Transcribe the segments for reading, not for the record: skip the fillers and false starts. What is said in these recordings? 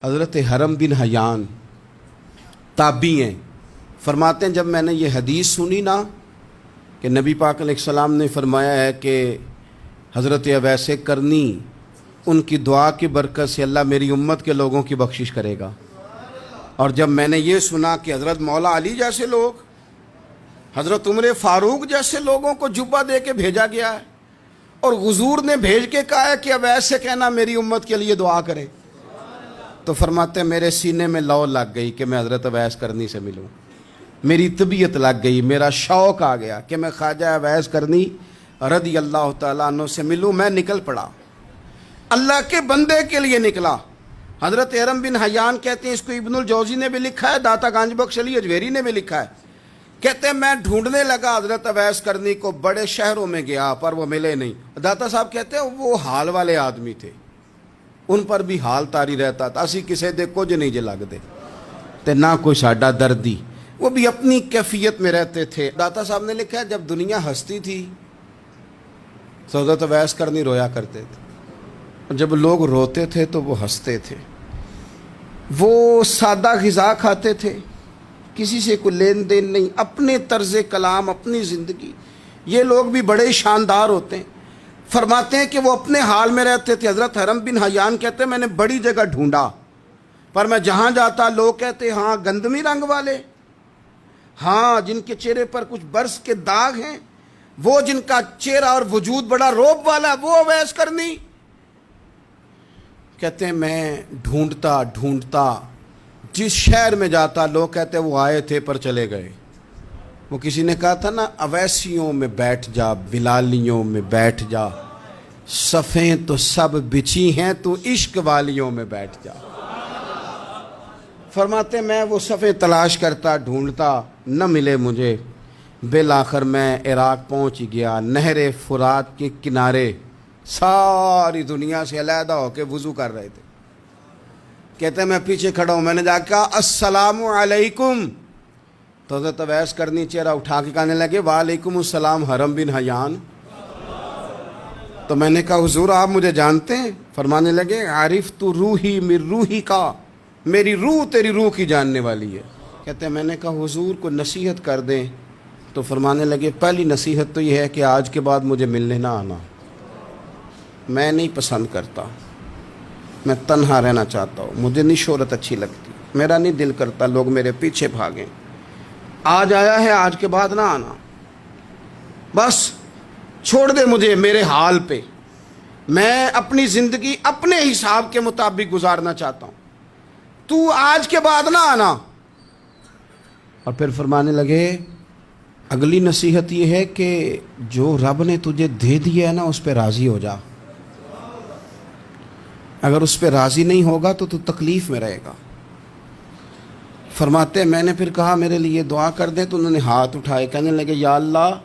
حضرت حرم بن حیان تابعی ہیں، فرماتے ہیں جب میں نے یہ حدیث سنی نا کہ نبی پاک علیہ السلام نے فرمایا ہے کہ حضرت اویس کرنی ان کی دعا کی برکت سے اللہ میری امت کے لوگوں کی بخشش کرے گا، اور جب میں نے یہ سنا کہ حضرت مولا علی جیسے لوگ، حضرت عمر فاروق جیسے لوگوں کو جبہ دے کے بھیجا گیا ہے، اور حضور نے بھیج کے کہا ہے کہ اویس سے کہنا میری امت کے لیے دعا کرے، تو فرماتے ہیں میرے سینے میں لو لگ گئی کہ میں حضرت اویس کرنی سے ملوں، میری طبیعت لگ گئی، میرا شوق آ گیا کہ میں خواجہ اویس کرنی رضی اللہ تعالیٰ عنہ سے ملوں۔ میں نکل پڑا، اللہ کے بندے کے لیے نکلا۔ حضرت حرم بن حیان کہتے ہیں، اس کو ابن الجوزی نے بھی لکھا ہے، داتا گنج بخش علی اجویری نے بھی لکھا ہے، کہتے ہیں میں ڈھونڈنے لگا حضرت اویس کرنی کو، بڑے شہروں میں گیا پر وہ ملے نہیں۔ داتا صاحب کہتے ہیں وہ حال والے آدمی تھے، ان پر بھی حال تاری رہتا تھا، اسی کسے دے کچھ نہیں جے لگتے تے نہ کوئی ساڈا دردی، وہ بھی اپنی کیفیت میں رہتے تھے۔ داتا صاحب نے لکھا ہے جب دنیا ہستی تھی تو حضرت اویس کرنی رویا کرتے تھے، جب لوگ روتے تھے تو وہ ہنستے تھے، وہ سادہ غذا کھاتے تھے، کسی سے کوئی لین دین نہیں، اپنے طرز کلام، اپنی زندگی۔ یہ لوگ بھی بڑے شاندار ہوتے ہیں، فرماتے ہیں کہ وہ اپنے حال میں رہتے تھے۔ حضرت حرم بن حیان کہتے ہیں میں نے بڑی جگہ ڈھونڈا، پر میں جہاں جاتا لوگ کہتے ہاں گندمی رنگ والے، ہاں جن کے چہرے پر کچھ برس کے داغ ہیں، وہ جن کا چہرہ اور وجود بڑا روب والا، وہ اویس کرنی۔ کہتے ہیں میں ڈھونڈتا ڈھونڈتا جس شہر میں جاتا لوگ کہتے وہ آئے تھے پر چلے گئے۔ وہ کسی نے کہا تھا نا اویسیوں میں بیٹھ جا، بلالیوں میں بیٹھ جا، صفیں تو سب بچھی ہیں تو عشق والیوں میں بیٹھ جا۔ فرماتے میں وہ صفیں تلاش کرتا ڈھونڈتا، نہ ملے مجھے، بالآخر میں عراق پہنچ گیا۔ نہر فرات کے کنارے ساری دنیا سے علیحدہ ہو کے وضو کر رہے تھے۔ کہتے ہیں میں پیچھے کھڑا ہوں، میں نے جا کے کہا السلام علیکم، تو حضرت اویس کرنی چہرہ اٹھا کے کہنے لگے وعلیکم السلام حرم بن حیان۔ تو میں نے کہا حضور آپ مجھے جانتے ہیں؟ فرمانے لگے عرفت روحی من روحی کا، میری روح تیری روح کی جاننے والی ہے۔ کہتے ہیں میں نے کہا حضور کو نصیحت کر دیں، تو فرمانے لگے پہلی نصیحت تو یہ ہے کہ آج کے بعد مجھے ملنے نہ آنا، میں نہیں پسند کرتا، میں تنہا رہنا چاہتا ہوں، مجھے نہیں شہرت اچھی لگتی، میرا نہیں دل کرتا لوگ میرے پیچھے بھاگیں، آج آیا ہے آج کے بعد نہ آنا، بس چھوڑ دے مجھے میرے حال پہ، میں اپنی زندگی اپنے حساب کے مطابق گزارنا چاہتا ہوں، تو آج کے بعد نہ آنا۔ اور پھر فرمانے لگے اگلی نصیحت یہ ہے کہ جو رب نے تجھے دے دیا ہے نا اس پہ راضی ہو جا، اگر اس پہ راضی نہیں ہوگا تو تکلیف میں رہے گا۔ فرماتے ہیں میں نے پھر کہا میرے لیے دعا کر دیں، تو انہوں نے ہاتھ اٹھائے، کہنے لگے یا اللہ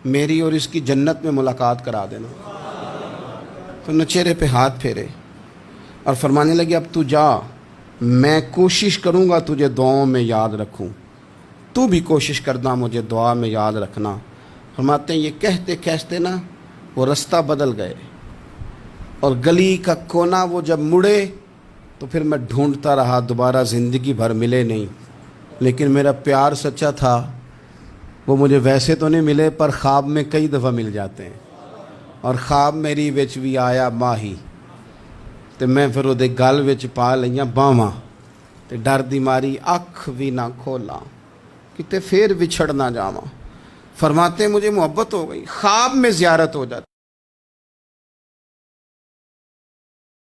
میری اور اس کی جنت میں ملاقات کرا دینا۔ تو انہوں نے چہرے پہ ہاتھ پھیرے اور فرمانے لگے اب تو جا، میں کوشش کروں گا تجھے دعاؤں میں یاد رکھوں، تو بھی کوشش کرنا مجھے دعا میں یاد رکھنا۔ فرماتے ہیں یہ کہتے کہتے نا وہ رستہ بدل گئے، اور گلی کا کونا وہ جب مڑے تو پھر میں ڈھونڈتا رہا، دوبارہ زندگی بھر ملے نہیں، لیکن میرا پیار سچا تھا، وہ مجھے ویسے تو نہیں ملے پر خواب میں کئی دفعہ مل جاتے ہیں، اور خواب میری وچ بھی آیا ماہی، تو میں پھر وہ گل وچ پا لئیاں باواں، تے ڈر دی ماری اکھ بھی نہ کھولا کتے پھر بچھڑ نہ جاواں۔ فرماتے ہیں مجھے محبت ہو گئی، خواب میں زیارت ہو جاتی۔